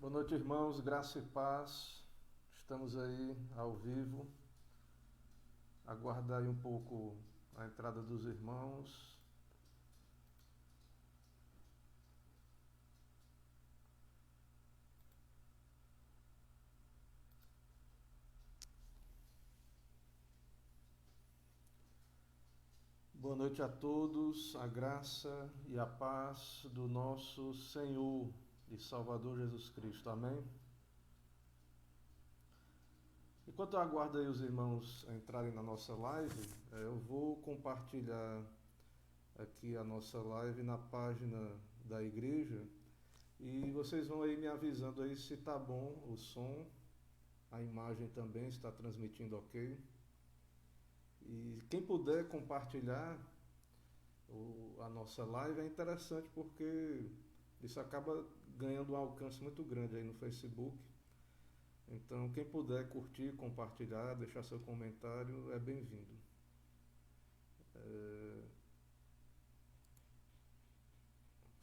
Boa noite, irmãos, graça e paz. Estamos aí ao vivo. Aguardar aí um pouco a entrada dos irmãos. Boa noite a todos, a graça e a paz do nosso Senhor e Salvador Jesus Cristo. Amém? Enquanto eu aguardo aí os irmãos entrarem na nossa live, eu vou compartilhar aqui a nossa live na página da igreja e vocês vão aí me avisando aí se tá bom o som, a imagem também está transmitindo ok. E quem puder compartilhar a nossa live é interessante porque isso acaba ganhando um alcance muito grande aí no Facebook. Então, quem puder curtir, compartilhar, deixar seu comentário, é bem-vindo.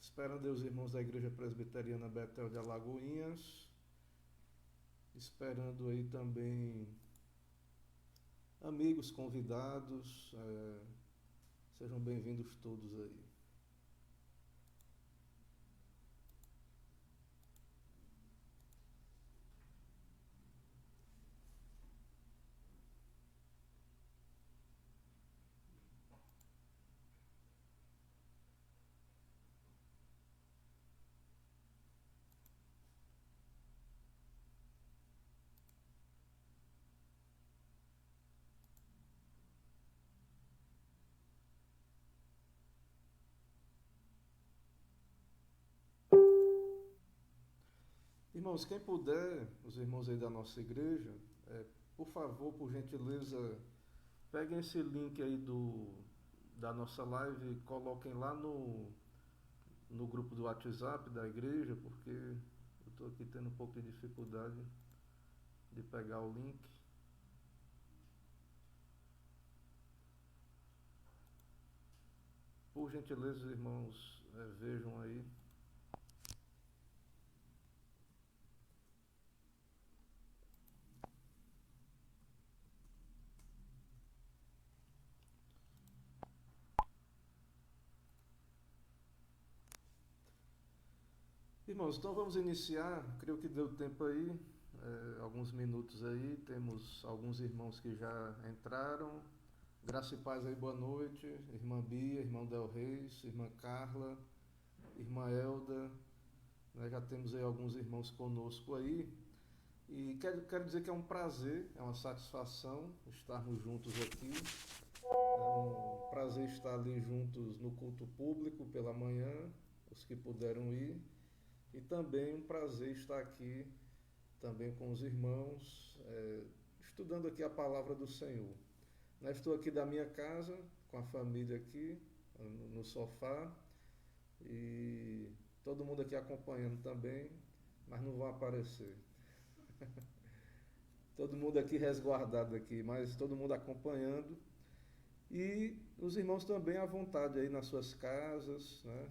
Esperando aí os irmãos da Igreja Presbiteriana Betel de Alagoinhas. Esperando aí também amigos, convidados. Sejam bem-vindos todos aí. Irmãos, quem puder, os irmãos aí da nossa igreja, por favor, por gentileza, peguem esse link aí da nossa live e coloquem lá no grupo do WhatsApp da igreja, porque eu estou aqui tendo um pouco de dificuldade de pegar o link. Por gentileza, os irmãos, vejam aí. Irmãos, então vamos iniciar. Creio que deu tempo aí, alguns minutos aí. Temos alguns irmãos que já entraram. Graça e paz aí, boa noite. Irmã Bia, irmão Del Reis, irmã Carla, irmã Elda. Né, já temos aí alguns irmãos conosco aí. E quero dizer que é um prazer, é uma satisfação estarmos juntos aqui. É um prazer estar ali juntos no culto público pela manhã, os que puderam ir. E também um prazer estar aqui também com os irmãos, estudando aqui a palavra do Senhor. Estou aqui da minha casa, com a família aqui, no sofá, e todo mundo aqui acompanhando também, mas não vão aparecer. Todo mundo aqui resguardado aqui, mas todo mundo acompanhando. E os irmãos também à vontade aí nas suas casas, né?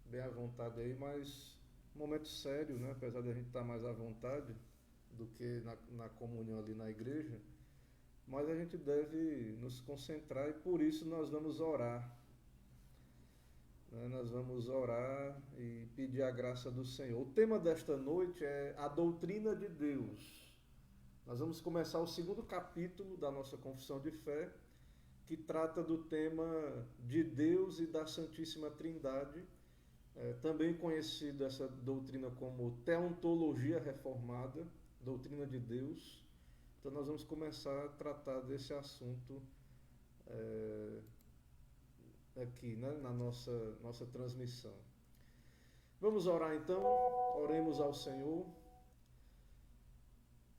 Bem à vontade aí, mas momento sério, né? Apesar de a gente estar mais à vontade do que na comunhão ali na igreja, mas a gente deve nos concentrar e por isso nós vamos orar. Né? Nós vamos orar e pedir a graça do Senhor. O tema desta noite é a doutrina de Deus. Nós vamos começar o segundo capítulo da nossa confissão de fé, que trata do tema de Deus e da Santíssima Trindade, também conhecido essa doutrina como teontologia reformada, doutrina de Deus. Então nós vamos começar a tratar desse assunto aqui, né, na nossa transmissão. Vamos orar então, oremos ao Senhor.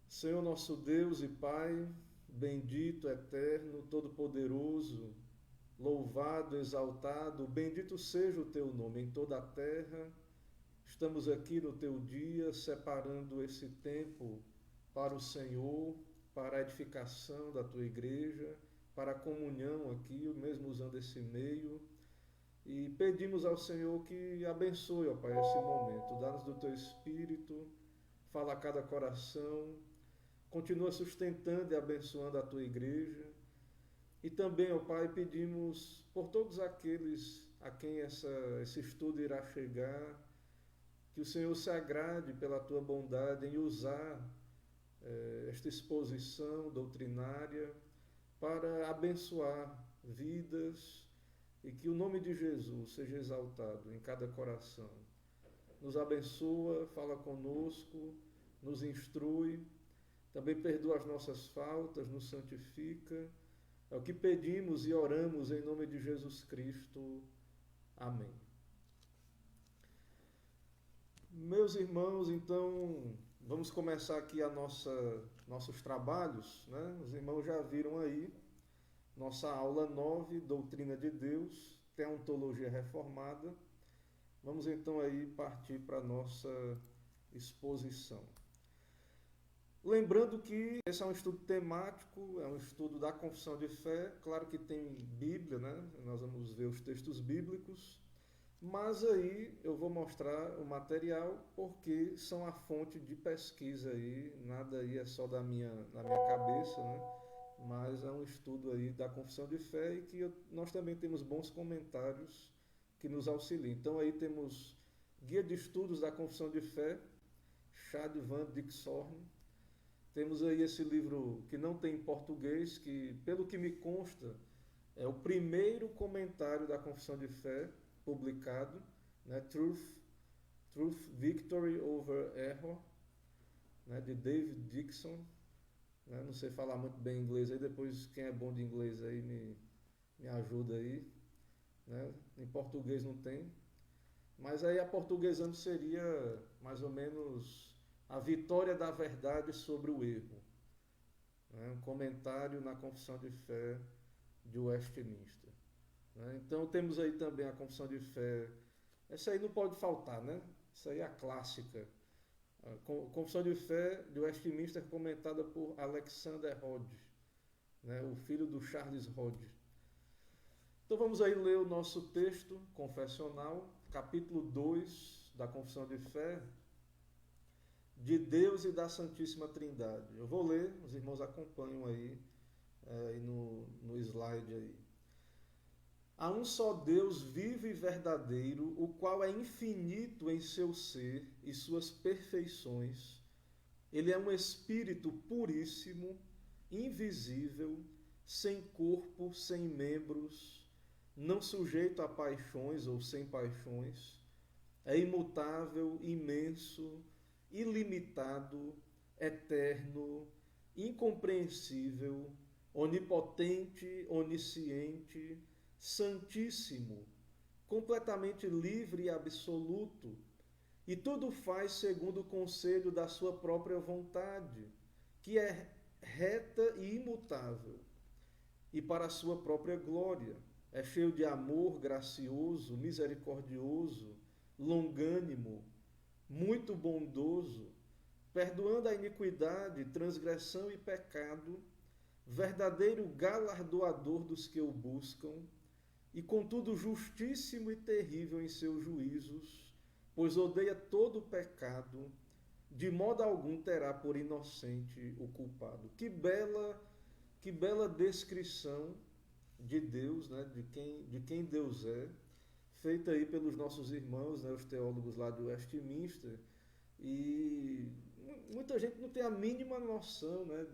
Senhor nosso Deus e Pai, bendito, eterno, todo-poderoso, louvado, exaltado, bendito seja o Teu nome em toda a terra. Estamos aqui no Teu dia, separando esse tempo para o Senhor, para a edificação da Tua igreja, para a comunhão aqui, mesmo usando esse meio. E pedimos ao Senhor que abençoe, ó Pai, esse momento. Dá-nos do Teu Espírito, fala a cada coração, continua sustentando e abençoando a tua igreja. E também, ó Pai, pedimos por todos aqueles a quem esse estudo irá chegar, que o Senhor se agrade pela tua bondade em usar esta exposição doutrinária para abençoar vidas e que o nome de Jesus seja exaltado em cada coração. Nos abençoa, fala conosco, nos instrui, também perdoa as nossas faltas, nos santifica. É o que pedimos e oramos em nome de Jesus Cristo. Amém. Meus irmãos, então, vamos começar aqui nossos trabalhos, né? Os irmãos já viram aí nossa aula 9, Doutrina de Deus, Teontologia Reformada. Vamos então aí partir para a nossa exposição. Lembrando que esse é um estudo temático, é um estudo da confissão de fé. Claro que tem Bíblia, né? Nós vamos ver os textos bíblicos, mas aí eu vou mostrar o material porque são a fonte de pesquisa aí, nada aí é só na minha cabeça, né? Mas é um estudo aí da confissão de fé e que nós também temos bons comentários que nos auxiliam. Então aí temos Guia de Estudos da Confissão de Fé, Chad van Dixhoorn. Temos aí esse livro que não tem em português, que, pelo que me consta, é o primeiro comentário da Confissão de Fé publicado, né? Truth, Victory over Error, né? De David Dixon. Né? Não sei falar muito bem inglês aí, depois quem é bom de inglês aí me ajuda aí. Né? Em português não tem. Mas aí aportuguesando seria mais ou menos a vitória da verdade sobre o erro. Né? Um comentário na Confissão de Fé de Westminster. Né? Então temos aí também a Confissão de Fé. Essa aí não pode faltar, né? Essa aí é a clássica. A Confissão de Fé de Westminster, comentada por Alexander Hodge, né? O filho do Charles Hodge. Então vamos aí ler o nosso texto confessional, capítulo 2 da Confissão de Fé, de Deus e da Santíssima Trindade. Eu vou ler, os irmãos acompanham aí no slide aí. Há um só Deus vivo e verdadeiro, o qual é infinito em seu ser e suas perfeições. Ele é um Espírito puríssimo, invisível, sem corpo, sem membros, não sujeito a paixões ou sem paixões. É imutável, imenso, ilimitado, eterno, incompreensível, onipotente, onisciente, santíssimo, completamente livre e absoluto, e tudo faz segundo o conselho da sua própria vontade, que é reta e imutável, e para a sua própria glória. É cheio de amor, gracioso, misericordioso, longânimo, muito bondoso, perdoando a iniquidade, transgressão e pecado, verdadeiro galardoador dos que o buscam, e contudo justíssimo e terrível em seus juízos, pois odeia todo o pecado, de modo algum terá por inocente o culpado. Que bela descrição de Deus, né? de quem Deus é, feita aí pelos nossos irmãos, né? Os teólogos lá de Westminster, e muita gente não tem a mínima noção, né?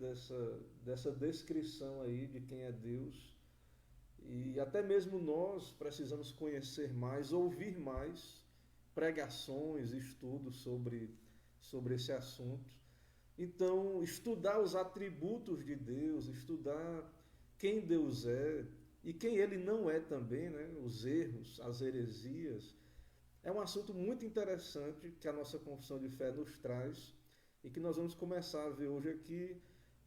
dessa descrição aí de quem é Deus, e até mesmo nós precisamos conhecer mais, ouvir mais pregações, estudos sobre esse assunto. Então, estudar os atributos de Deus, estudar quem Deus é e quem Ele não é também, né? Os erros, as heresias, é um assunto muito interessante que a nossa confissão de fé nos traz e que nós vamos começar a ver hoje aqui.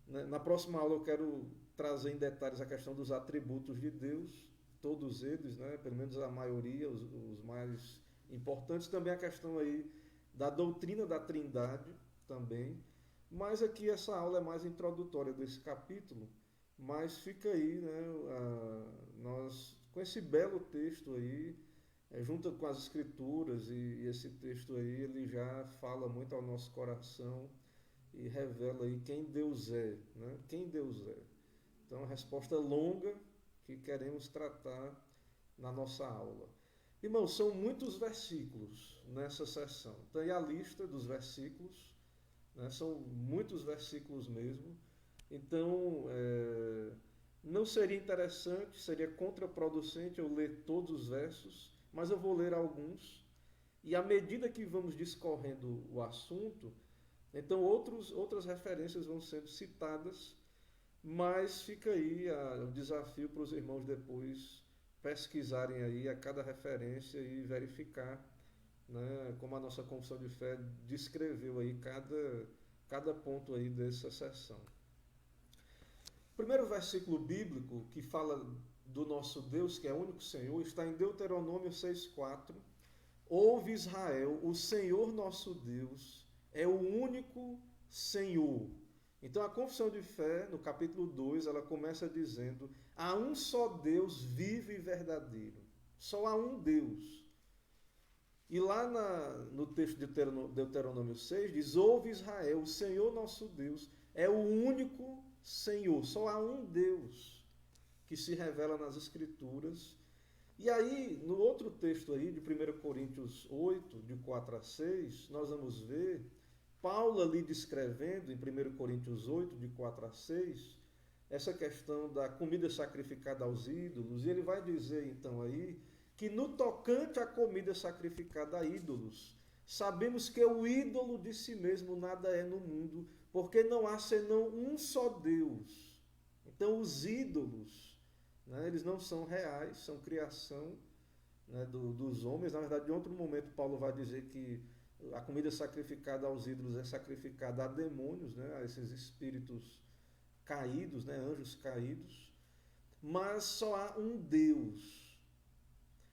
Na próxima aula eu quero trazer em detalhes a questão dos atributos de Deus, todos eles, né? Pelo menos a maioria, os mais importantes. Também a questão aí da doutrina da Trindade também. Mas aqui essa aula é mais introdutória desse capítulo, mas fica aí, né, nós com esse belo texto aí, junta com as Escrituras, e esse texto aí ele já fala muito ao nosso coração e revela aí quem Deus é, né? Quem Deus é. Então, a resposta longa que queremos tratar na nossa aula. Irmãos, são muitos versículos nessa sessão. Tem a lista dos versículos, né? São muitos versículos mesmo. Então, não seria interessante, seria contraproducente eu ler todos os versos, mas eu vou ler alguns. E à medida que vamos discorrendo o assunto, então outras referências vão sendo citadas, mas fica aí o desafio para os irmãos depois pesquisarem aí a cada referência e verificar, né, como a nossa confissão de fé descreveu aí cada ponto aí dessa sessão. O primeiro versículo bíblico que fala do nosso Deus, que é o único Senhor, está em Deuteronômio 6,4. Ouve Israel, o Senhor nosso Deus é o único Senhor. Então a confissão de fé, no capítulo 2, ela começa dizendo: há um só Deus vivo e verdadeiro. Só há um Deus. E lá no texto de Deuteronômio 6 diz: ouve Israel, o Senhor nosso Deus é o único Senhor. Só há um Deus que se revela nas Escrituras. E aí, no outro texto aí, de 1 Coríntios 8, de 4 a 6, nós vamos ver Paulo ali descrevendo, em 1 Coríntios 8, de 4 a 6, essa questão da comida sacrificada aos ídolos. E ele vai dizer, então, aí, que no tocante à comida sacrificada a ídolos, sabemos que o ídolo de si mesmo nada é no mundo, porque não há senão um só Deus. Então, os ídolos, né, eles não são reais, são criação, né, dos homens. Na verdade, em outro momento, Paulo vai dizer que a comida sacrificada aos ídolos é sacrificada a demônios, né, a esses espíritos caídos, né, anjos caídos. Mas só há um Deus.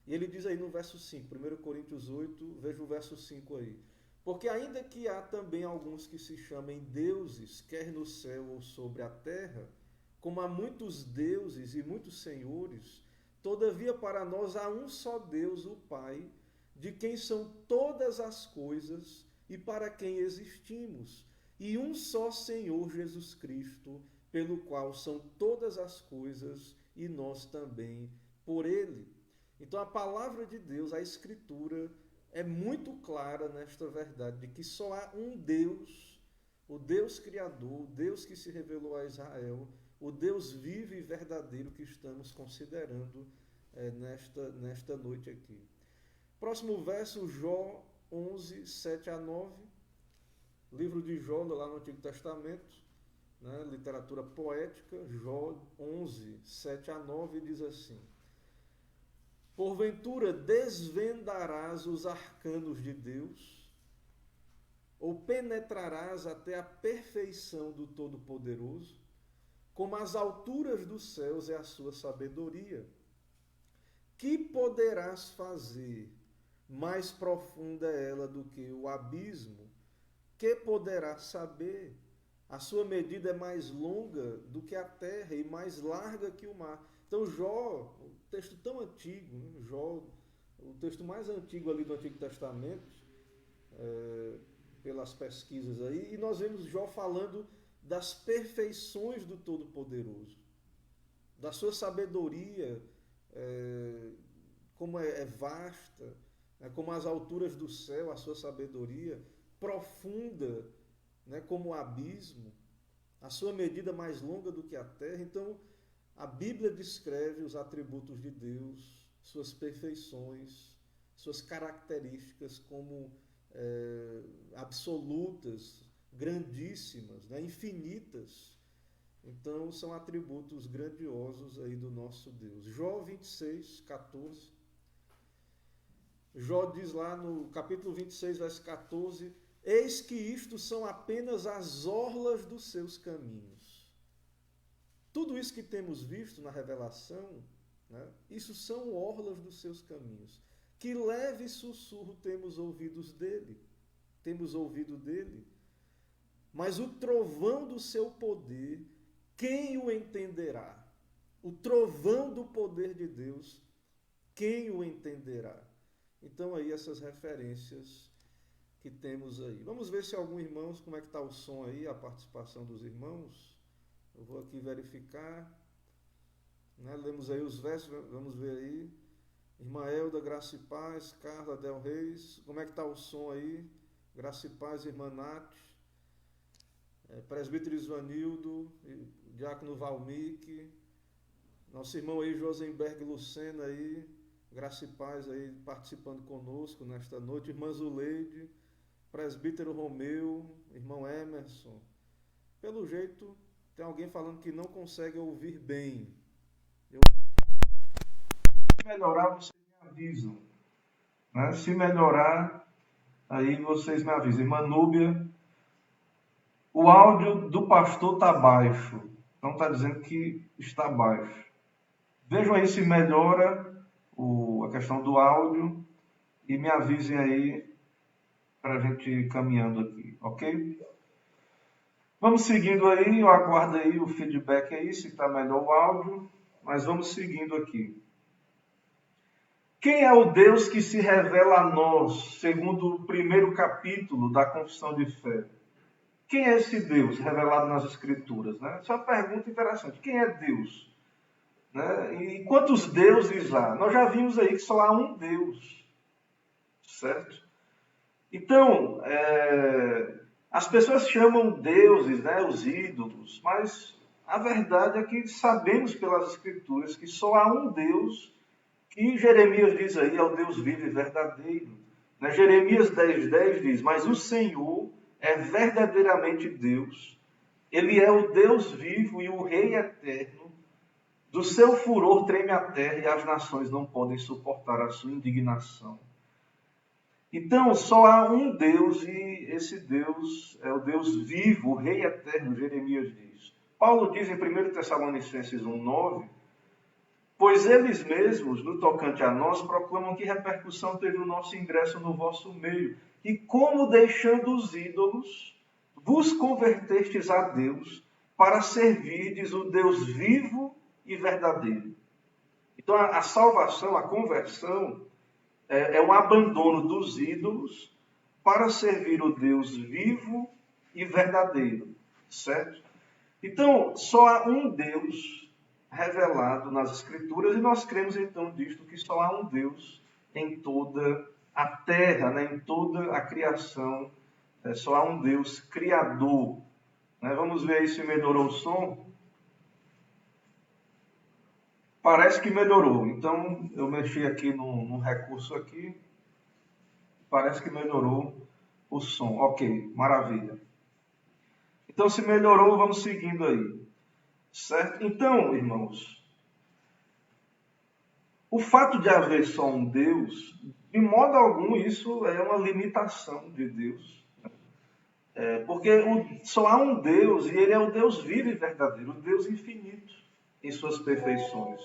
E ele diz aí no verso 5, 1 Coríntios 8, veja o verso 5 aí. Porque ainda que há também alguns que se chamem deuses, quer no céu ou sobre a terra, como há muitos deuses e muitos senhores, todavia para nós há um só Deus, o Pai, de quem são todas as coisas e para quem existimos, e um só Senhor Jesus Cristo, pelo qual são todas as coisas e nós também por ele. Então a palavra de Deus, a Escritura, é muito clara nesta verdade de que só há um Deus, o Deus Criador, o Deus que se revelou a Israel, o Deus vivo e verdadeiro que estamos considerando nesta noite aqui. Próximo verso, Jó 11, 7 a 9. Livro de Jó, lá no Antigo Testamento, né, literatura poética, Jó 11, 7 a 9, diz assim: porventura desvendarás os arcanos de Deus, ou penetrarás até a perfeição do Todo-Poderoso? Como as alturas dos céus é a sua sabedoria. Que poderás fazer? Mais profunda é ela do que o abismo. Que poderás saber? A sua medida é mais longa do que a terra e mais larga que o mar. Então Jó, um texto tão antigo, né? Jó, o texto mais antigo ali do Antigo Testamento, pelas pesquisas aí, e nós vemos Jó falando das perfeições do Todo-Poderoso, da sua sabedoria, como é vasta, né, como as alturas do céu, a sua sabedoria, profunda, né, como o abismo, a sua medida mais longa do que a terra. Então, a Bíblia descreve os atributos de Deus, suas perfeições, suas características como absolutas, grandíssimas, né, infinitas. Então, são atributos grandiosos aí do nosso Deus. Jó 26, 14. Jó diz lá no capítulo 26, verso 14: eis que isto são apenas as orlas dos seus caminhos. Tudo isso que temos visto na revelação, né, isso são orlas dos seus caminhos. Que leve sussurro temos ouvido dele. Mas o trovão do seu poder, quem o entenderá? O trovão do poder de Deus, quem o entenderá? Então aí essas referências que temos aí. Vamos ver se algum irmãos, como é que está o som aí, a participação dos irmãos. Eu vou aqui verificar. Né? Lemos aí os versos, vamos ver aí. Irmã Elda, Graça e Paz, Carla Del Reis, como é que está o som aí? Graça e Paz, Irmã Nath, Presbítero Isvanildo, Diácono Valmique, nosso irmão aí, Josenberg Lucena aí, Graça e Paz aí participando conosco nesta noite, Irmã Zuleide, Presbítero Romeu, Irmão Emerson. Pelo jeito, tem alguém falando que não consegue ouvir bem. Se melhorar, vocês me avisam. Né? Se melhorar, aí vocês me avisam. Irmã Núbia, o áudio do pastor está baixo. Então está dizendo que está baixo. Vejam aí se melhora a questão do áudio e me avisem aí para a gente ir caminhando aqui, ok? Vamos seguindo aí, eu aguardo aí o feedback aí, se está melhor o áudio, mas vamos seguindo aqui. Quem é o Deus que se revela a nós, segundo o primeiro capítulo da Confissão de Fé? Quem é esse Deus revelado nas Escrituras? Né? Essa é uma pergunta interessante. Quem é Deus? Né? E quantos deuses há? Nós já vimos aí que só há um Deus, certo? Então, as pessoas chamam deuses, né, os ídolos, mas a verdade é que sabemos pelas Escrituras que só há um Deus, que Jeremias diz aí, é o Deus vivo e verdadeiro. Né? Jeremias 10:10 diz, mas o Senhor é verdadeiramente Deus, Ele é o Deus vivo e o Rei eterno, do seu furor treme a terra e as nações não podem suportar a sua indignação. Então, só há um Deus e esse Deus é o Deus vivo, o Rei eterno, Jeremias diz. Paulo diz em 1 Tessalonicenses 1:9, pois eles mesmos, no tocante a nós, proclamam que repercussão teve o nosso ingresso no vosso meio, e como deixando os ídolos, vos convertestes a Deus, para servirdes o Deus vivo e verdadeiro. Então, a salvação, a conversão, é um abandono dos ídolos para servir o Deus vivo e verdadeiro, certo? Então, só há um Deus revelado nas Escrituras e nós cremos então disto que só há um Deus em toda a terra, né? Em toda a criação, só há um Deus criador. Né? Vamos ver aí se melhorou o som. Parece que melhorou. Então, eu mexi aqui no recurso aqui. Parece que melhorou o som. Ok, maravilha. Então, se melhorou, vamos seguindo aí. Certo? Então, irmãos, o fato de haver só um Deus, de modo algum, isso é uma limitação de Deus. Porque só há um Deus e Ele é o Deus vivo e verdadeiro, o Deus infinito em suas perfeições.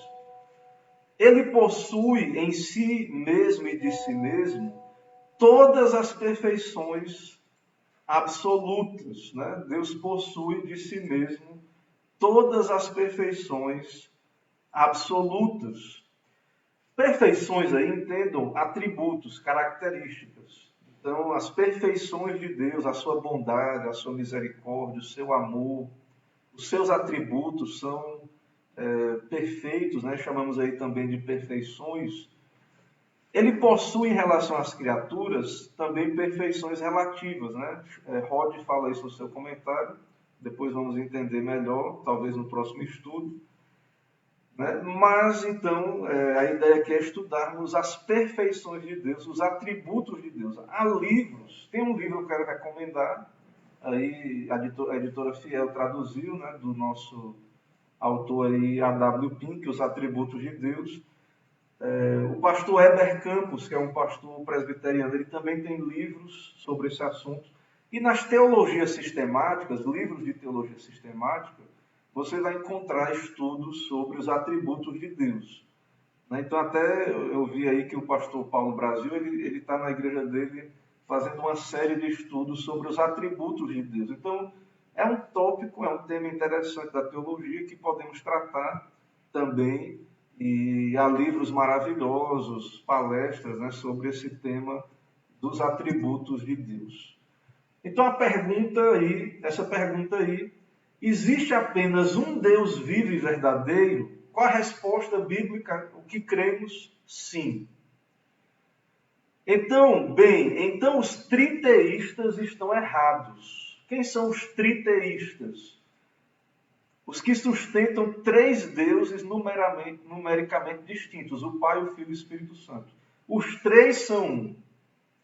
Ele possui em si mesmo e de si mesmo todas as perfeições absolutas. Né? Deus possui de si mesmo todas as perfeições absolutas. Perfeições aí, entendam, atributos, características. Então, as perfeições de Deus, a sua bondade, a sua misericórdia, o seu amor, os seus atributos são perfeitos, né? Chamamos aí também de perfeições. Ele possui em relação às criaturas também perfeições relativas, né? Rod fala isso no seu comentário, depois vamos entender melhor, talvez no próximo estudo. Né? Mas, então, a ideia aqui é estudarmos as perfeições de Deus, os atributos de Deus. Há livros, tem um livro que eu quero recomendar, aí a editora Fiel traduziu, né, do nosso autor aí, A.W. Pink, Os Atributos de Deus. O pastor Heber Campos, que é um pastor presbiteriano, ele também tem livros sobre esse assunto. E nas teologias sistemáticas, livros de teologia sistemática, você vai encontrar estudos sobre os atributos de Deus. Então, até eu vi aí que o pastor Paulo Brasil, ele está na igreja dele fazendo uma série de estudos sobre os atributos de Deus. Então, é um tópico, é um tema interessante da teologia que podemos tratar também E há livros maravilhosos, palestras, né, sobre esse tema dos atributos de Deus. Então essa pergunta aí, existe apenas um Deus vivo e verdadeiro? Qual a resposta bíblica? O que cremos? Sim. Então os triteístas estão errados. Quem são os triteístas? Os que sustentam três deuses numericamente distintos, o Pai, o Filho e o Espírito Santo. Os três são um.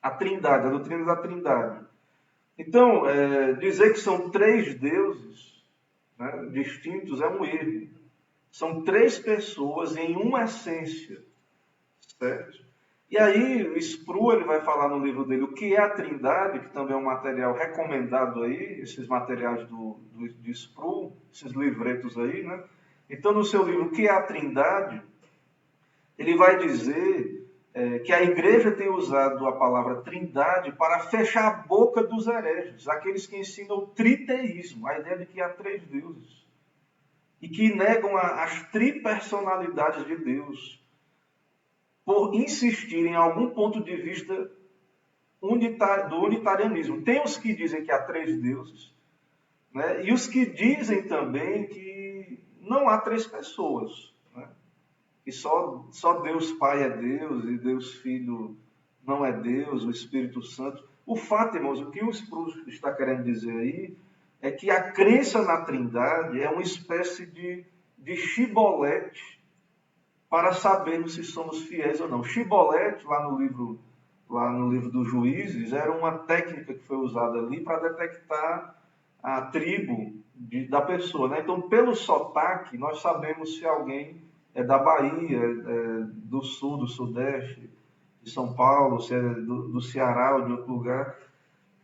A Trindade, a doutrina da Trindade. Então, dizer que são três deuses, né, distintos é um erro. São três pessoas em uma essência, certo? E aí, o Sproul ele vai falar no livro dele o que é a Trindade, que também é um material recomendado aí, esses materiais de Sproul, esses livretos aí, né? Então, no seu livro, o que é a Trindade, ele vai dizer que a igreja tem usado a palavra Trindade para fechar a boca dos hereges, aqueles que ensinam o triteísmo, a ideia de que há três deuses, e que negam as tripersonalidades de Deus, por insistir em algum ponto de vista do unitarianismo. Tem os que dizem que há três deuses, né? E os que dizem também que não há três pessoas, né? Que só Deus Pai é Deus e Deus Filho não é Deus, o Espírito Santo. O fato, irmãos, o que o Sproul está querendo dizer aí é que a crença na Trindade é uma espécie de chibolete para sabermos se somos fiéis ou não. Chibolete, lá no livro dos Juízes, era uma técnica que foi usada ali para detectar a tribo da pessoa, né? Então, pelo sotaque, nós sabemos se alguém é da Bahia, do Sul, do Sudeste, de São Paulo, se é do Ceará ou de outro lugar.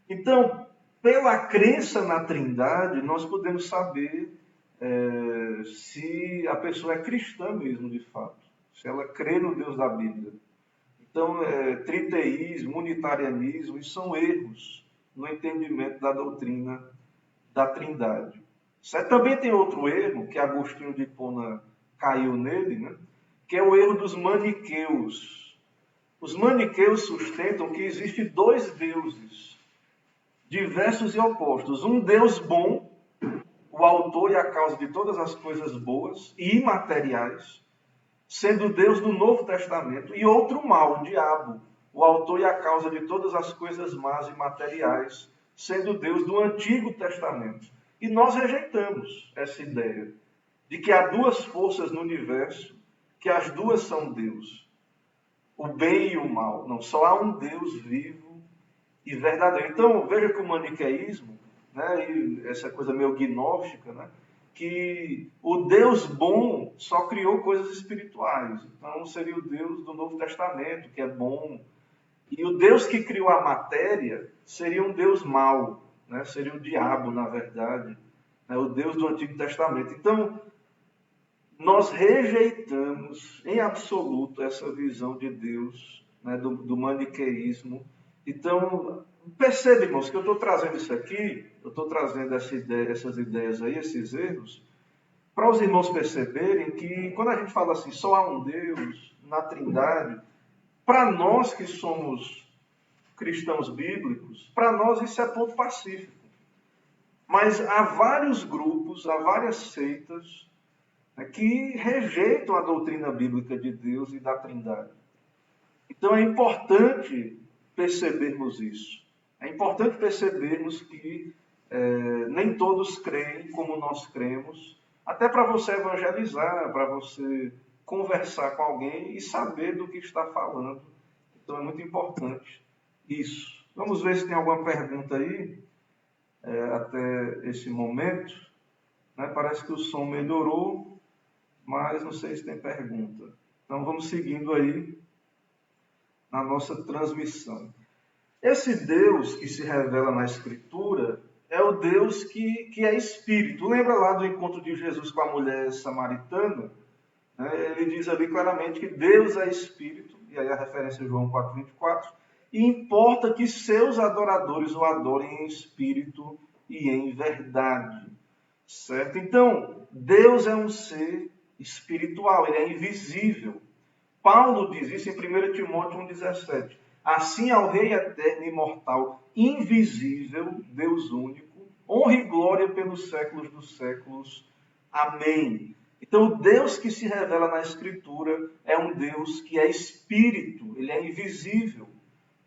Então, pela crença na Trindade, nós podemos saber se a pessoa é cristã mesmo, de fato. Se ela crê no Deus da Bíblia. Então, triteísmo, unitarianismo, isso são erros no entendimento da doutrina da Trindade. Certo? Também tem outro erro, que Agostinho de Hipona caiu nele, né? Que é o erro dos maniqueus. Os maniqueus sustentam que existem dois deuses, diversos e opostos. Um Deus bom, o autor e a causa de todas as coisas boas e imateriais, sendo Deus do Novo Testamento, e outro mal, o diabo, o autor e a causa de todas as coisas más e materiais, sendo Deus do Antigo Testamento. E nós rejeitamos essa ideia de que há duas forças no universo, que as duas são Deus, o bem e o mal. Não, só há um Deus vivo e verdadeiro. Então, veja que o maniqueísmo, né, e essa coisa meio gnóstica, né, que o Deus bom só criou coisas espirituais. Então, seria o Deus do Novo Testamento, que é bom. E o Deus que criou a matéria seria um Deus mau, né? Seria o diabo, na verdade, né? O Deus do Antigo Testamento. Então, nós rejeitamos em absoluto essa visão de Deus, né? do maniqueísmo. Então, percebe, irmãos, que eu estou trazendo isso aqui, eu estou trazendo essas ideias aí, esses erros, para os irmãos perceberem que quando a gente fala assim, só há um Deus, na Trindade, para nós que somos cristãos bíblicos, para nós isso é ponto pacífico. Mas há vários grupos, há várias seitas, né, que rejeitam a doutrina bíblica de Deus e da Trindade. Então é importante percebermos isso. É importante percebermos que nem todos creem como nós cremos, até para você evangelizar, para você conversar com alguém e saber do que está falando. Então é muito importante isso. Vamos ver se tem alguma pergunta aí, até esse momento. Né? Parece que o som melhorou, mas não sei se tem pergunta. Então vamos seguindo aí na nossa transmissão. Esse Deus que se revela na Escritura é o Deus que é Espírito. Lembra lá do encontro de Jesus com a mulher samaritana? Ele diz ali claramente que Deus é Espírito, e aí a referência é João 4,24, e importa que seus adoradores o adorem em Espírito e em verdade. Certo? Então, Deus é um ser espiritual, ele é invisível. Paulo diz isso em 1 Timóteo 1,17. Assim ao Rei eterno e imortal, invisível, Deus único, honra e glória pelos séculos dos séculos. Amém. Então, o Deus que se revela na Escritura é um Deus que é espírito, ele é invisível.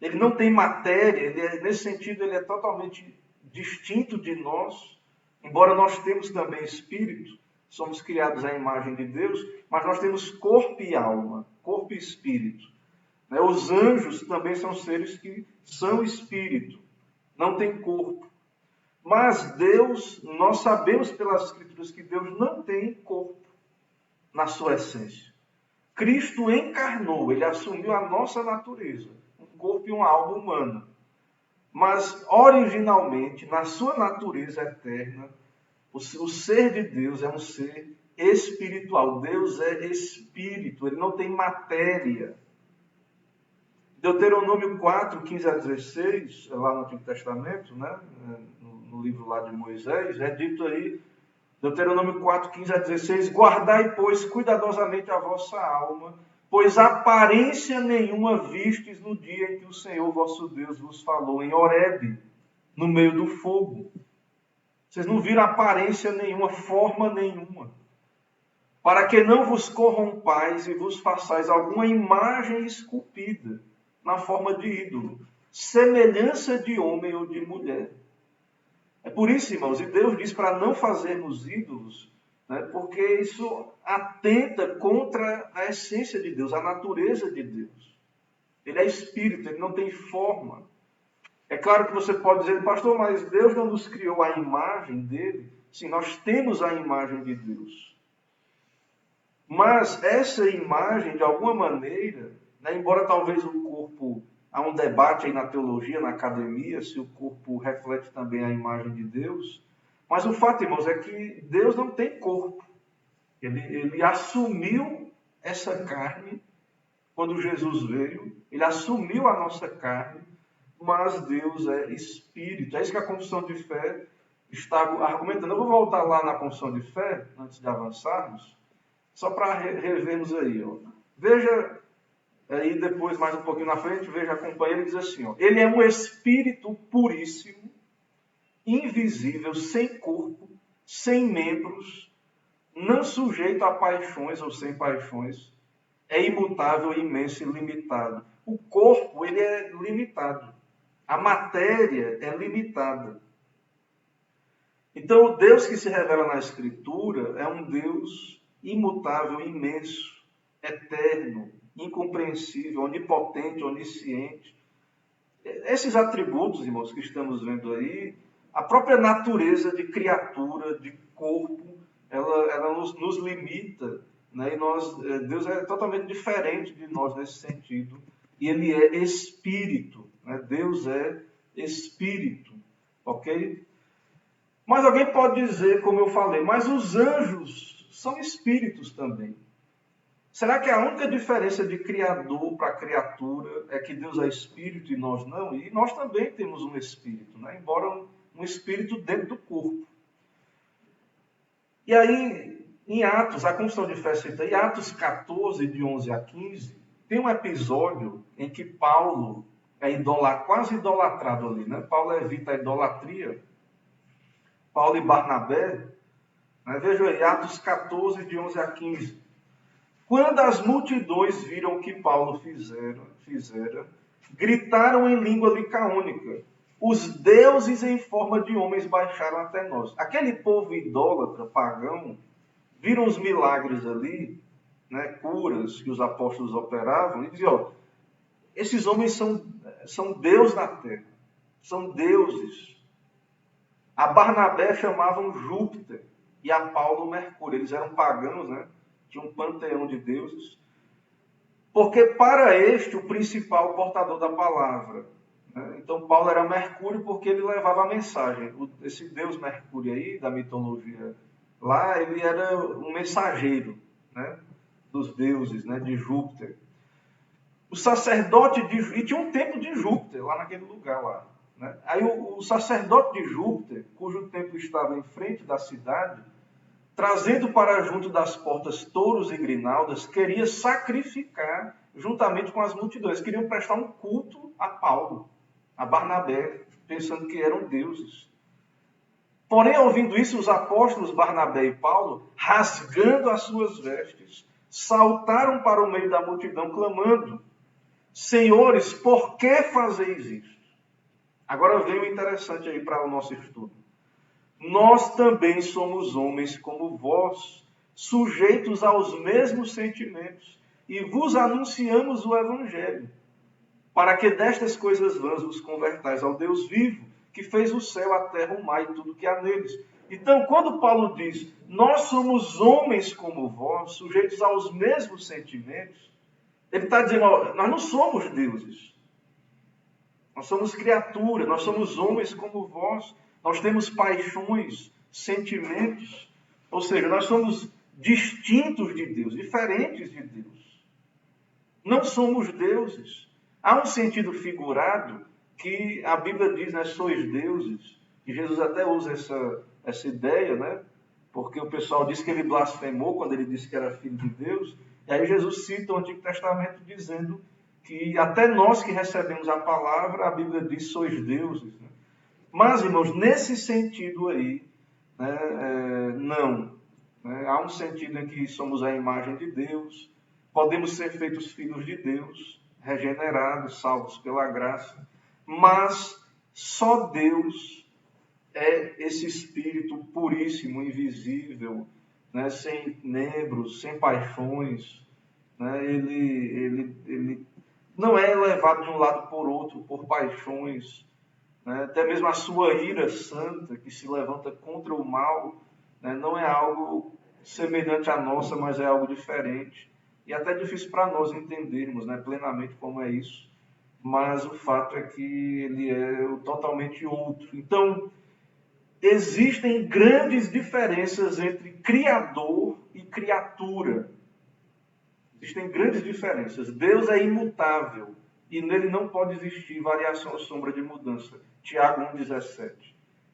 Ele não tem matéria, nesse sentido ele é totalmente distinto de nós, embora nós temos também espírito, somos criados à imagem de Deus, mas nós temos corpo e alma, corpo e espírito. Os anjos também são seres que são espírito, não têm corpo. Mas Deus, nós sabemos pelas Escrituras que Deus não tem corpo na sua essência. Cristo encarnou, ele assumiu a nossa natureza, um corpo e uma alma humana. Mas, originalmente, na sua natureza eterna, o ser de Deus é um ser espiritual. Deus é espírito, ele não tem matéria. Deuteronômio 4, 15 a 16, lá no Antigo Testamento, né? No livro lá de Moisés, é dito aí, Deuteronômio 4, 15 a 16, guardai, pois, cuidadosamente a vossa alma, pois aparência nenhuma vistes no dia em que o Senhor vosso Deus vos falou em Horebe, no meio do fogo. Vocês não viram aparência nenhuma, forma nenhuma. Para que não vos corrompais e vos façais alguma imagem esculpida na forma de ídolo, semelhança de homem ou de mulher. É por isso, irmãos, e Deus diz para não fazermos ídolos, né, porque isso atenta contra a essência de Deus, a natureza de Deus. Ele é espírito, ele não tem forma. É claro que você pode dizer, pastor, mas Deus não nos criou a imagem dele? Sim, nós temos a imagem de Deus. Mas essa imagem, de alguma maneira, né, embora talvez o corpo, há um debate aí na teologia, na academia, se o corpo reflete também a imagem de Deus, mas o fato, irmãos, é que Deus não tem corpo. Ele assumiu essa carne quando Jesus veio, ele assumiu a nossa carne, mas Deus é espírito. É isso que a confissão de fé está argumentando. Eu vou voltar lá na confissão de fé, antes de avançarmos, só para revermos aí. Ó. Veja, aí depois, mais um pouquinho na frente, veja, acompanha, ele diz assim, ó, ele é um espírito puríssimo, invisível, sem corpo, sem membros, não sujeito a paixões ou sem paixões, é imutável, imenso e limitado. O corpo, ele é limitado. A matéria é limitada. Então, o Deus que se revela na Escritura é um Deus imutável, imenso, eterno, incompreensível, onipotente, onisciente. Esses atributos, irmãos, que estamos vendo aí, a própria natureza de criatura, de corpo, ela nos limita, né? E Deus é totalmente diferente de nós nesse sentido. E ele é espírito, né? Deus é espírito, ok? Mas alguém pode dizer, como eu falei, mas os anjos são espíritos também. Será que a única diferença de criador para criatura é que Deus é espírito e nós não? E nós também temos um espírito, né? Embora um espírito dentro do corpo. E aí, em Atos, a confissão de fé cita em Atos 14, de 11 a 15, tem um episódio em que Paulo é quase idolatrado ali, né? Paulo evita a idolatria. Paulo e Barnabé, né? Vejam aí, Atos 14, de 11 a 15. Quando as multidões viram o que Paulo fizera, gritaram em língua licaônica. Os deuses em forma de homens baixaram até nós. Aquele povo idólatra, pagão, viram os milagres ali, né, curas que os apóstolos operavam, e diziam, esses homens são Deus na terra, são deuses. A Barnabé chamavam Júpiter e a Paulo Mercúrio. Eles eram pagãos, né? Tinha um panteão de deuses, porque para este o principal portador da palavra. Né? Então Paulo era Mercúrio porque ele levava a mensagem. Esse deus Mercúrio aí, da mitologia lá, ele era um mensageiro, né, dos deuses, né, de Júpiter. O sacerdote e tinha um templo de Júpiter lá naquele lugar lá. Né? Aí o sacerdote de Júpiter, cujo templo estava em frente da cidade, trazendo para junto das portas touros e grinaldas, queria sacrificar juntamente com as multidões. Queriam prestar um culto a Paulo, a Barnabé, pensando que eram deuses. Porém, ouvindo isso, os apóstolos Barnabé e Paulo, rasgando as suas vestes, saltaram para o meio da multidão, clamando: Senhores, por que fazeis isto? Agora vem o interessante aí para o nosso estudo. Nós também somos homens como vós, sujeitos aos mesmos sentimentos, e vos anunciamos o Evangelho, para que destas coisas vãs vos convertais ao Deus vivo, que fez o céu, a terra, o mar e tudo que há neles. Então, quando Paulo diz, nós somos homens como vós, sujeitos aos mesmos sentimentos, ele está dizendo, nós não somos deuses. Nós somos criaturas, nós somos homens como vós. Nós temos paixões, sentimentos. Ou seja, nós somos distintos de Deus, diferentes de Deus. Não somos deuses. Há um sentido figurado que a Bíblia diz, né, sois deuses. E Jesus até usa essa ideia, né? Porque o pessoal disse que ele blasfemou quando ele disse que era filho de Deus. E aí Jesus cita o Antigo Testamento dizendo que até nós que recebemos a palavra, a Bíblia diz, sois deuses. Né? Mas, irmãos, nesse sentido aí, né, não. Né? Há um sentido em que somos a imagem de Deus, podemos ser feitos filhos de Deus, regenerados, salvos pela graça, mas só Deus é esse Espírito puríssimo, invisível, né, sem membros, sem paixões. Né, ele não é levado de um lado por outro por paixões. Né, até mesmo a sua ira santa, que se levanta contra o mal, né, não é algo semelhante à nossa, mas é algo diferente. E até difícil para nós entendermos, né, plenamente como é isso. Mas o fato é que ele é totalmente outro. Então, existem grandes diferenças entre criador e criatura. Existem grandes diferenças. Deus é imutável e nele não pode existir variação ou sombra de mudança. Tiago 1,17.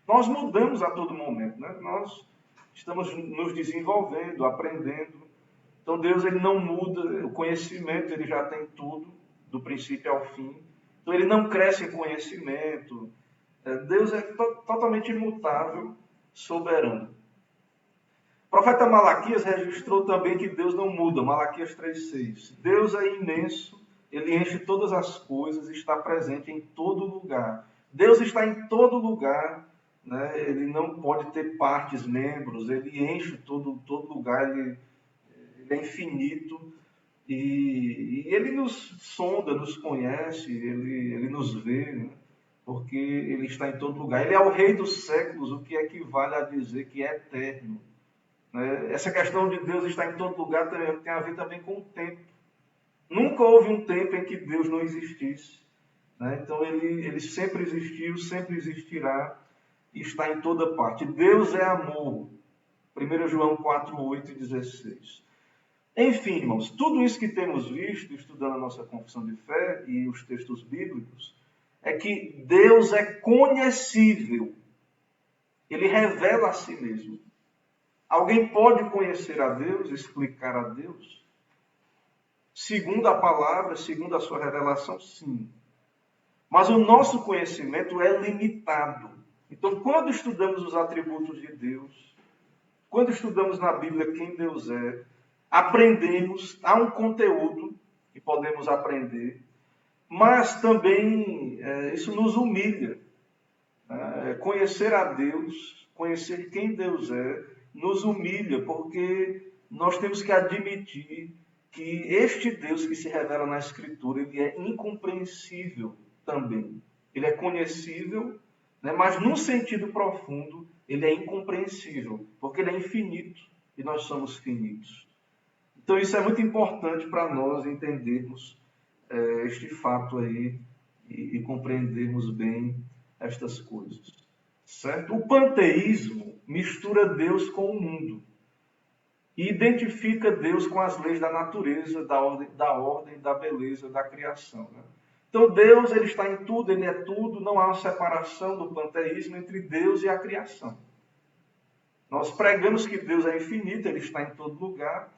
Nós mudamos a todo momento, né? Nós estamos nos desenvolvendo, aprendendo. Então Deus ele não muda, o conhecimento ele já tem tudo, do princípio ao fim. Então ele não cresce em conhecimento. Deus é totalmente imutável, soberano. O profeta Malaquias registrou também que Deus não muda, Malaquias 3,6. Deus é imenso, ele enche todas as coisas, está presente em todo lugar. Deus está em todo lugar, né? Ele não pode ter partes, membros, ele enche todo lugar, ele é infinito. E ele nos sonda, nos conhece, ele nos vê, né? Porque ele está em todo lugar. Ele é o rei dos séculos, o que equivale a dizer que é eterno. Essa questão de Deus estar em todo lugar tem a ver também com o tempo. Nunca houve um tempo em que Deus não existisse. Então ele sempre existiu, sempre existirá e está em toda parte. Deus é amor. 1 João 4, 8 e 16. Enfim, irmãos, tudo isso que temos visto, estudando a nossa confissão de fé e os textos bíblicos, é que Deus é conhecível. Ele revela a si mesmo. Alguém pode conhecer a Deus, explicar a Deus? Segundo a palavra, segundo a sua revelação, sim. Mas o nosso conhecimento é limitado. Então, quando estudamos os atributos de Deus, quando estudamos na Bíblia quem Deus é, aprendemos, há um conteúdo que podemos aprender, mas também isso nos humilha. Conhecer a Deus, conhecer quem Deus é, nos humilha, porque nós temos que admitir que este Deus que se revela na Escritura, ele é incompreensível também. Ele é conhecível, né, mas num sentido profundo, ele é incompreensível, porque ele é infinito e nós somos finitos. Então isso é muito importante para nós entendermos este fato aí e compreendermos bem estas coisas. Certo? O panteísmo mistura Deus com o mundo e identifica Deus com as leis da natureza, da ordem, da beleza, da criação. Né? Então Deus ele está em tudo, ele é tudo, não há uma separação do panteísmo entre Deus e a criação. Nós pregamos que Deus é infinito, Ele está em todo lugar,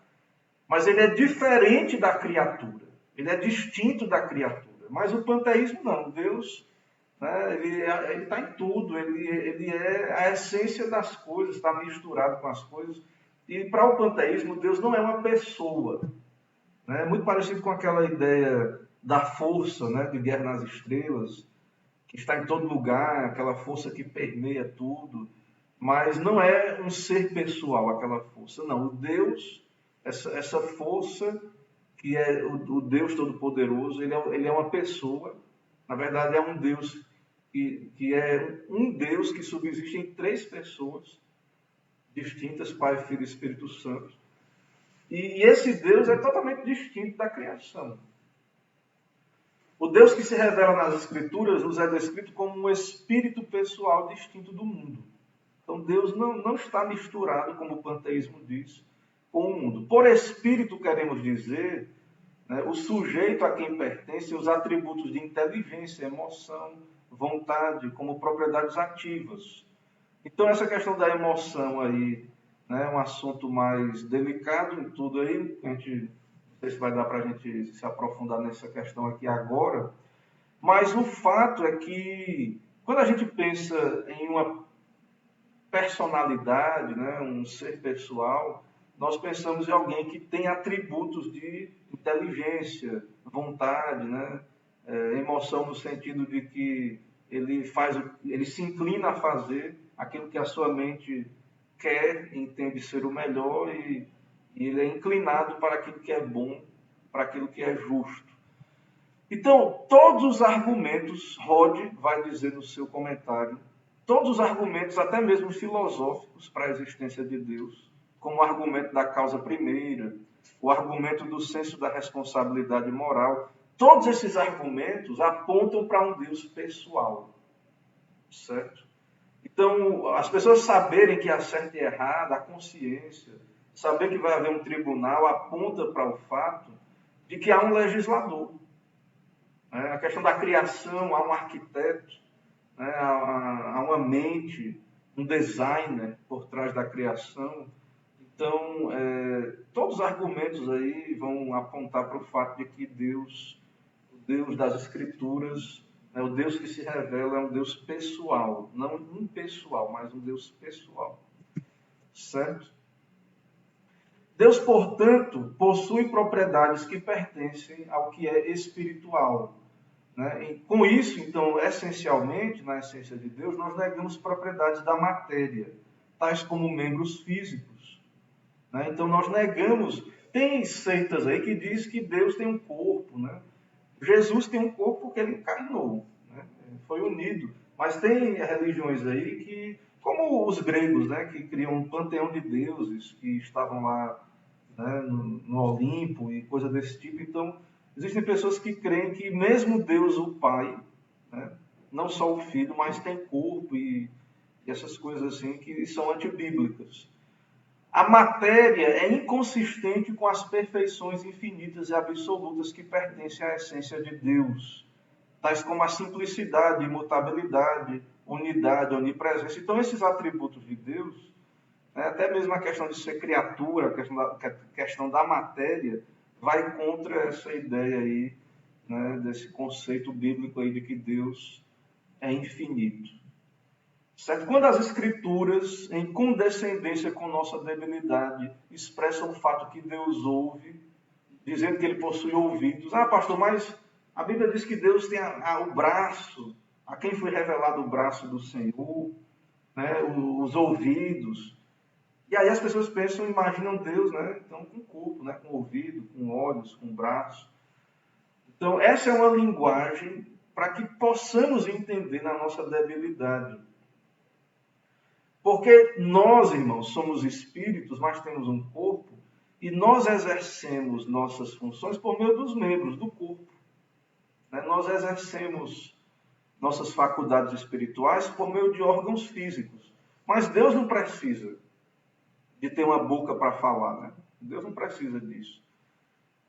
mas Ele é diferente da criatura. Ele é distinto da criatura. Mas o panteísmo não. Deus, né, ele está em tudo. Ele é a essência das coisas, está misturado com as coisas. E para o panteísmo, Deus não é uma pessoa. Né? É muito parecido com aquela ideia da força, né, de Guerra nas Estrelas, que está em todo lugar, aquela força que permeia tudo. Mas não é um ser pessoal aquela força. Não, o Deus, essa força que é o Deus Todo-Poderoso, ele é uma pessoa. Na verdade, é um Deus que é um Deus que subsiste em 3 pessoas distintas, Pai, Filho e Espírito Santo. E esse Deus é totalmente distinto da criação. O Deus que se revela nas Escrituras nos é descrito como um espírito pessoal distinto do mundo. Então Deus não está misturado, como o panteísmo diz, com o mundo. Por espírito queremos dizer, né, o sujeito a quem pertencem os atributos de inteligência, emoção, vontade, como propriedades ativas. Então essa questão da emoção aí, né, é um assunto mais delicado em tudo aí, a gente, não sei se vai dar para a gente se aprofundar nessa questão aqui agora, mas o fato é que quando a gente pensa em uma personalidade, né, um ser pessoal, nós pensamos em alguém que tem atributos de inteligência, vontade, né, emoção no sentido de que ele se inclina a fazer aquilo que a sua mente quer, entende ser o melhor e ele é inclinado para aquilo que é bom, para aquilo que é justo. Então, todos os argumentos, Rod vai dizer no seu comentário, todos os argumentos, até mesmo filosóficos, para a existência de Deus, como o argumento da causa primeira, o argumento do senso da responsabilidade moral, todos esses argumentos apontam para um Deus pessoal, certo? Então, as pessoas saberem que há certo e errado, a consciência, saber que vai haver um tribunal, aponta para o fato de que há um legislador. A questão da criação, há um arquiteto, né, há uma mente, um designer por trás da criação. Então, todos os argumentos aí vão apontar para o fato de que Deus, o Deus das Escrituras, o Deus que se revela é um Deus pessoal, não impessoal, mas um Deus pessoal. Certo? Deus, portanto, possui propriedades que pertencem ao que é espiritual. Né? E com isso, então, essencialmente, na essência de Deus, nós negamos propriedades da matéria, tais como membros físicos. Né? Então, nós negamos... Tem seitas aí que diz que Deus tem um corpo, né? Jesus tem um corpo porque ele encarnou, né? Ele foi unido. Mas tem religiões aí que, como os gregos, né, que criam um panteão de deuses que estavam lá, né, no Olimpo e coisa desse tipo. Então, existem pessoas que creem que mesmo Deus, o Pai, né, não só o Filho, mas tem corpo e essas coisas assim que são antibíblicas. A matéria é inconsistente com as perfeições infinitas e absolutas que pertencem à essência de Deus, tais como a simplicidade, imutabilidade, unidade, onipresença. Então, esses atributos de Deus, né, até mesmo a questão de ser criatura, a questão da matéria, vai contra essa ideia aí, né, desse conceito bíblico aí de que Deus é infinito. Certo? Quando as Escrituras, em condescendência com nossa debilidade, expressam o fato que Deus ouve, dizendo que Ele possui ouvidos. Ah, pastor, mas a Bíblia diz que Deus tem o braço, a quem foi revelado o braço do Senhor, né, os ouvidos. E aí as pessoas pensam, imaginam Deus, né, então, com corpo, né, com ouvido, com olhos, com braço. Então, essa é uma linguagem para que possamos entender na nossa debilidade. Porque nós, irmãos, somos espíritos, mas temos um corpo, e nós exercemos nossas funções por meio dos membros do corpo. Nós exercemos nossas faculdades espirituais por meio de órgãos físicos. Mas Deus não precisa de ter uma boca para falar. Né? Deus não precisa disso.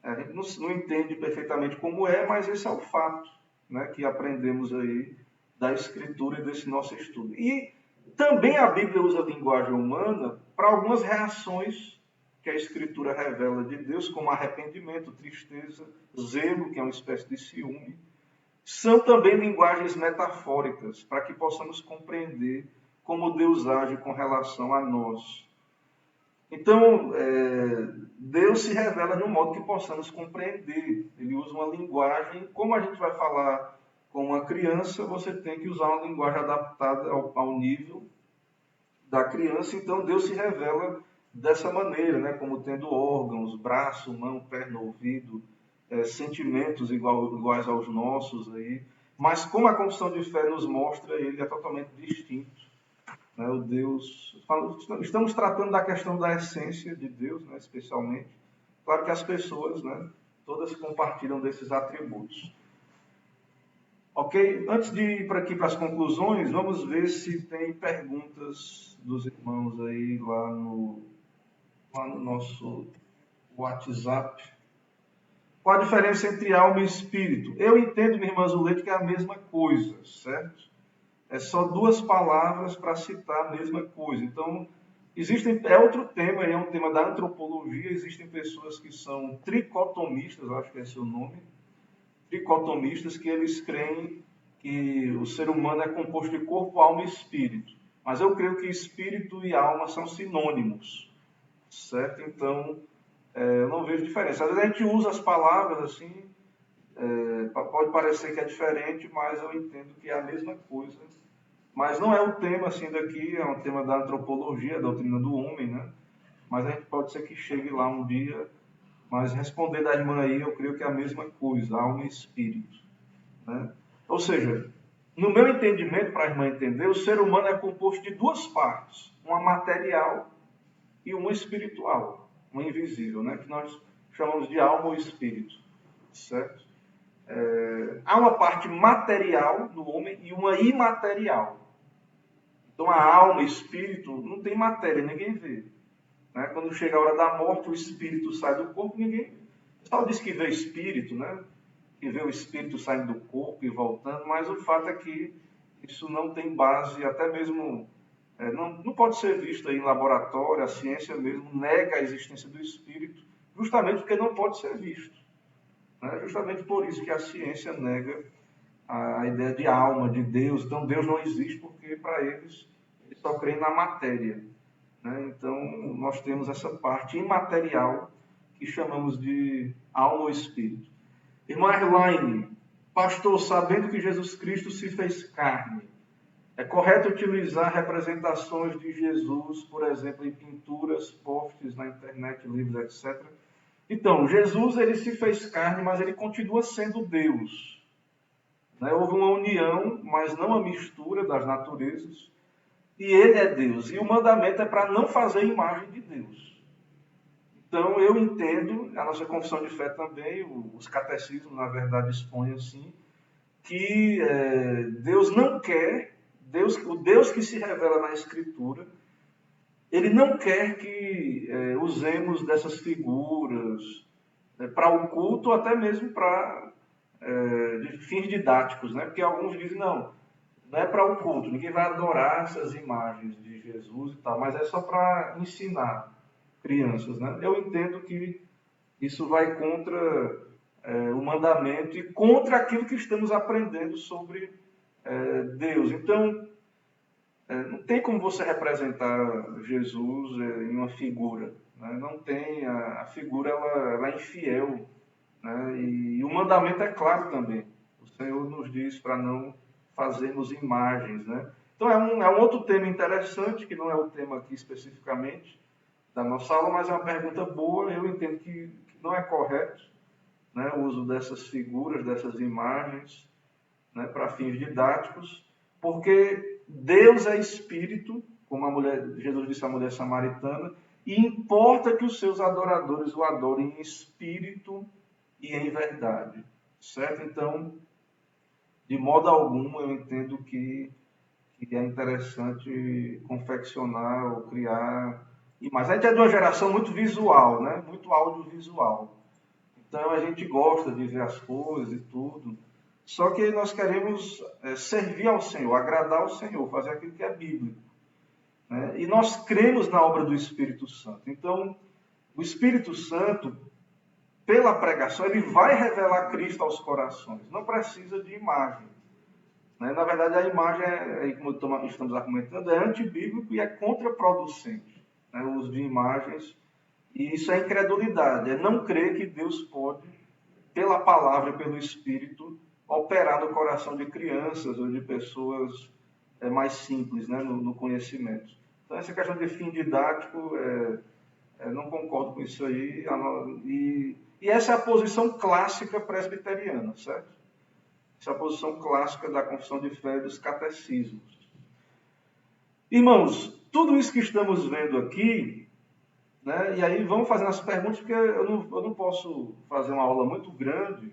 A gente não entende perfeitamente como é, mas esse é o fato, né, que aprendemos aí da Escritura e desse nosso estudo. E Também a Bíblia usa a linguagem humana para algumas reações que a Escritura revela de Deus, como arrependimento, tristeza, zelo, que é uma espécie de ciúme. São também linguagens metafóricas, para que possamos compreender como Deus age com relação a nós. Então, Deus se revela de um modo que possamos compreender. Ele usa uma linguagem, como a gente vai falar com uma criança, você tem que usar uma linguagem adaptada ao nível da criança. Então, Deus se revela dessa maneira, né? Como tendo órgãos, braço, mão, perna, ouvido, sentimentos iguais aos nossos. Aí. Mas como a confissão de fé nos mostra, ele é totalmente distinto. Né? O Deus, estamos tratando da questão da essência de Deus, né? Especialmente. Claro que as pessoas, né? Todas compartilham desses atributos. Ok? Antes de ir para aqui para as conclusões, vamos ver se tem perguntas dos irmãos aí lá no nosso WhatsApp. Qual a diferença entre alma e espírito? Eu entendo, minha irmã Zulete, que é a mesma coisa, certo? É só duas palavras para citar a mesma coisa. Então, é outro tema, é um tema da antropologia. Existem pessoas que são tricotomistas, acho que esse é o nome, tricotomistas, que eles creem que o ser humano é composto de corpo, alma e espírito. Mas eu creio que espírito e alma são sinônimos, certo? Então, eu não vejo diferença. Às vezes a gente usa as palavras assim, pode parecer que é diferente, mas eu entendo que é a mesma coisa. Mas não é o tema assim daqui, é um tema da antropologia, da doutrina do homem, né? Mas a gente pode ser que chegue lá um dia. Mas respondendo à irmã aí, eu creio que é a mesma coisa, alma e espírito. Né? Ou seja, no meu entendimento, para a irmã entender, o ser humano é composto de duas partes, uma material e uma espiritual, uma invisível, né? Que nós chamamos de alma ou espírito, certo? Há uma parte material no homem e uma imaterial. Então a alma, espírito, não tem matéria, ninguém vê. Né? Quando chega a hora da morte, o espírito sai do corpo, ninguém... O pessoal diz que vê espírito, né? Que vê o espírito saindo do corpo e voltando, mas o fato é que isso não tem base, até mesmo... não pode ser visto aí em laboratório, a ciência mesmo nega a existência do espírito, justamente porque não pode ser visto. Né? Justamente por isso que a ciência nega a ideia de alma, de Deus. Então Deus não existe porque para eles só creem na matéria. Né? Então nós temos essa parte imaterial que chamamos de alma ou espírito. Irmã Erlaine, pastor, sabendo que Jesus Cristo se fez carne, é correto utilizar representações de Jesus, por exemplo, em pinturas, posts na internet, livros, etc. Então, Jesus ele se fez carne, mas ele continua sendo Deus. Né? Houve uma união, mas não a mistura das naturezas. E ele é Deus. E o mandamento é para não fazer imagem de Deus. Então, eu entendo, a nossa confissão de fé também, os catecismos, na verdade, expõem assim, que Deus não quer, o Deus que se revela na Escritura, ele não quer que usemos dessas figuras para o culto, ou até mesmo para de fins didáticos, né? Porque alguns dizem, não é para o culto, ninguém vai adorar essas imagens de Jesus e tal, mas é só para ensinar crianças, né? Eu entendo que isso vai contra o mandamento e contra aquilo que estamos aprendendo sobre Deus. Então, não tem como você representar Jesus em uma figura. Né? Não tem, a figura ela é infiel. Né? E o mandamento é claro também. O Senhor nos diz para não fazermos imagens. Né? Então é um outro tema interessante, que não é o tema aqui especificamente da nossa aula, mas é uma pergunta boa. Eu entendo que não é correto, né, o uso dessas figuras, dessas imagens, né, para fins didáticos, porque Deus é espírito, como Jesus disse à mulher samaritana, e importa que os seus adoradores o adorem em espírito e em verdade, certo? Então, de modo algum, eu entendo que é interessante confeccionar ou criar imagens. A gente é de uma geração muito visual, né? Muito audiovisual. Então, a gente gosta de ver as coisas e tudo. Só que nós queremos servir ao Senhor, agradar ao Senhor, fazer aquilo que é bíblico. né? E nós cremos na obra do Espírito Santo. Então, o Espírito Santo, pela pregação, ele vai revelar Cristo aos corações. Não precisa de imagem, né? Na verdade, a imagem, como estamos argumentando, é antibíblico e é contraproducente, né? O uso de imagens. E isso é incredulidade, é não crer que Deus pode, pela palavra e pelo Espírito, operar no coração de crianças ou de pessoas mais simples, né, no conhecimento. Então, essa questão de fim didático, não concordo com isso aí. E essa é a posição clássica presbiteriana, certo? Essa é a posição clássica da confissão de fé e dos catecismos. Irmãos, tudo isso que estamos vendo aqui, né, e aí vamos fazendo as perguntas, porque eu não posso fazer uma aula muito grande,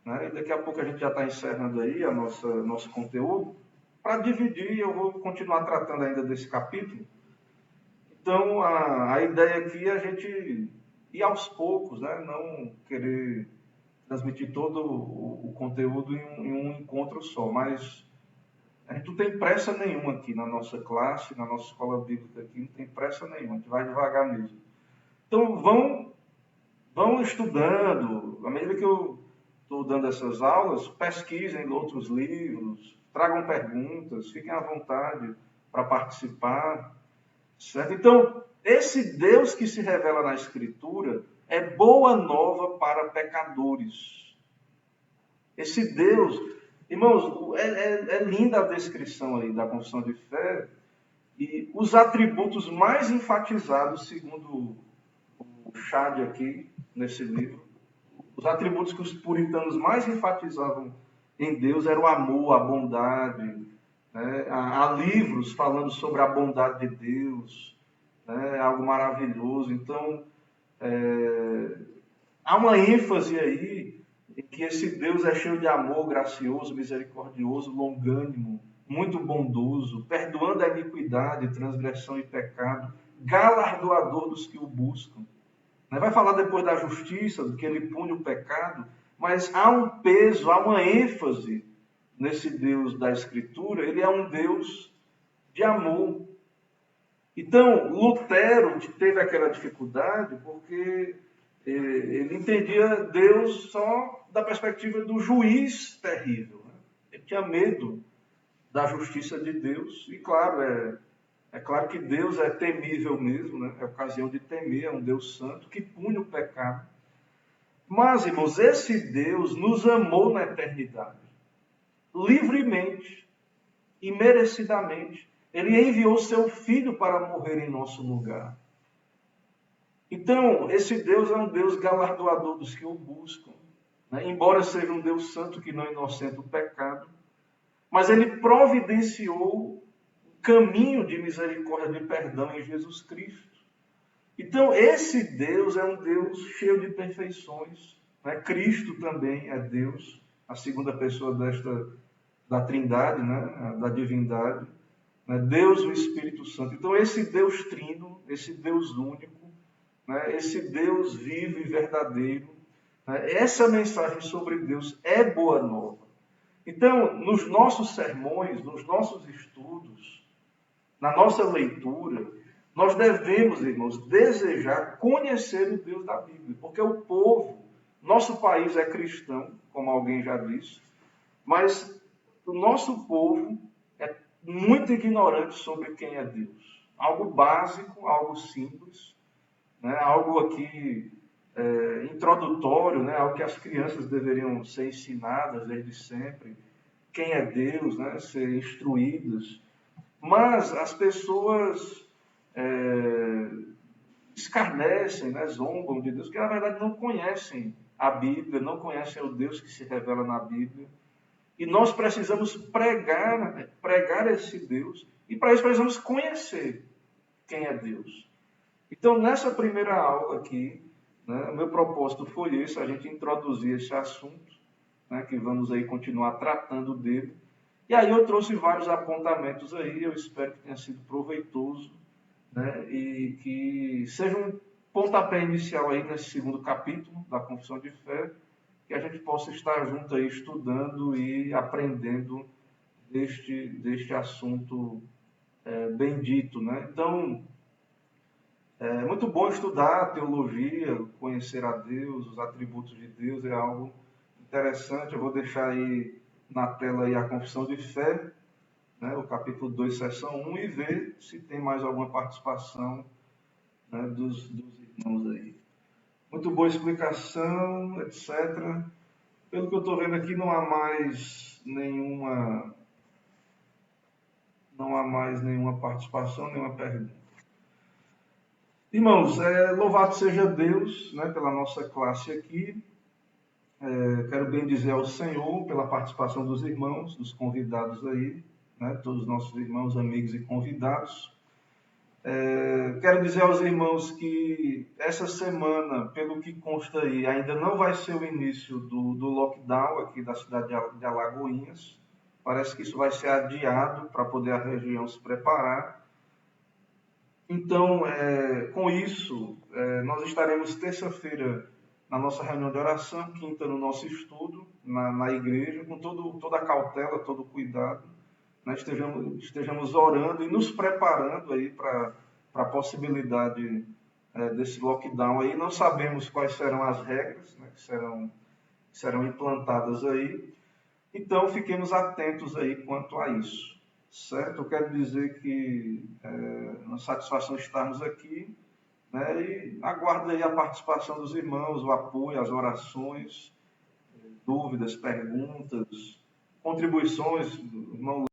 né, e daqui a pouco a gente já está encerrando aí nosso conteúdo. Para dividir, eu vou continuar tratando ainda desse capítulo. Então, a ideia aqui é a gente ir aos poucos, né? Não querer transmitir todo o conteúdo em um encontro só. Mas a gente não tem pressa nenhuma aqui na nossa classe, na nossa escola bíblica aqui, não tem pressa nenhuma, a gente vai devagar mesmo. Então, vão estudando. À medida que eu estou dando essas aulas, pesquisem outros livros, tragam perguntas, fiquem à vontade para participar, certo? Então, esse Deus que se revela na Escritura é boa nova para pecadores. Esse Deus, irmãos, é linda a descrição aí da confissão de fé e os atributos mais enfatizados, segundo o Chad aqui, nesse livro, os atributos que os puritanos mais enfatizavam em Deus eram o amor, a bondade. Né? Há livros falando sobre a bondade de Deus, né? Algo maravilhoso. Então, há uma ênfase aí em que esse Deus é cheio de amor, gracioso, misericordioso, longânimo, muito bondoso, perdoando a iniquidade, transgressão e pecado, galardoador dos que o buscam. Vai falar depois da justiça, do que ele pune o pecado, mas há um peso, há uma ênfase nesse Deus da Escritura. Ele é um Deus de amor. Então, Lutero teve aquela dificuldade porque ele entendia Deus só da perspectiva do juiz terrível, né? Ele tinha medo da justiça de Deus. E claro, é claro que Deus é temível mesmo, né? É ocasião de temer, é um Deus santo que pune o pecado. Mas, irmãos, esse Deus nos amou na eternidade, livremente e merecidamente. Ele enviou seu Filho para morrer em nosso lugar. Então, esse Deus é um Deus galardoador dos que o buscam, né? Embora seja um Deus santo que não inocenta o pecado, mas ele providenciou caminho de misericórdia e de perdão em Jesus Cristo. Então, esse Deus é um Deus cheio de perfeições, né? Cristo também é Deus, a segunda pessoa da Trindade, né? Da divindade, né? Deus, o Espírito Santo. Então, esse Deus trino, esse Deus único, né? Esse Deus vivo e verdadeiro, né? Essa mensagem sobre Deus é boa nova. Então, nos nossos sermões, nos nossos estudos, na nossa leitura, nós devemos, irmãos, desejar conhecer o Deus da Bíblia, porque o povo, nosso país é cristão, como alguém já disse, mas o nosso povo é muito ignorante sobre quem é Deus. Algo básico, algo simples, né? Algo aqui introdutório, né? Algo que as crianças deveriam ser ensinadas desde sempre, quem é Deus, né? Ser instruídas. Mas as pessoas escarnecem, né? Zombam de Deus, que na verdade não conhecem a Bíblia, não conhecem o Deus que se revela na Bíblia. E nós precisamos pregar esse Deus, e para isso precisamos conhecer quem é Deus. Então, nessa primeira aula aqui, né, o meu propósito foi esse, a gente introduzir esse assunto, né, que vamos aí continuar tratando dele. E aí eu trouxe vários apontamentos aí, eu espero que tenha sido proveitoso, né, e que seja um pontapé inicial aí nesse segundo capítulo da Confissão de Fé, que a gente possa estar junto aí estudando e aprendendo deste assunto bendito, né? Então, é muito bom estudar a teologia, conhecer a Deus, os atributos de Deus, é algo interessante. Eu vou deixar aí na tela aí a confissão de fé, né, o capítulo 2, seção 1, e ver se tem mais alguma participação, né, dos irmãos aí. Muito boa explicação, etc. Pelo que eu estou vendo aqui, não há mais nenhuma participação, nenhuma pergunta. Irmãos, louvado seja Deus, né, pela nossa classe aqui. Quero bem dizer ao Senhor pela participação dos irmãos, dos convidados aí, né, todos os nossos irmãos, amigos e convidados. Quero dizer aos irmãos que essa semana, pelo que consta aí, ainda não vai ser o início do lockdown aqui da cidade de Alagoinhas. Parece que isso vai ser adiado para poder a região se preparar. Então, com isso, nós estaremos terça-feira na nossa reunião de oração, quinta no nosso estudo, na igreja, com toda a cautela, todo o cuidado, né? Estejamos orando e nos preparando aí para a possibilidade desse lockdown aí. Não sabemos quais serão as regras, né, que serão implantadas aí. Então, fiquemos atentos aí quanto a isso. Certo? Eu quero dizer que é uma satisfação estarmos aqui, né? E aguardo aí a participação dos irmãos, o apoio, as orações, dúvidas, perguntas, contribuições. O irmão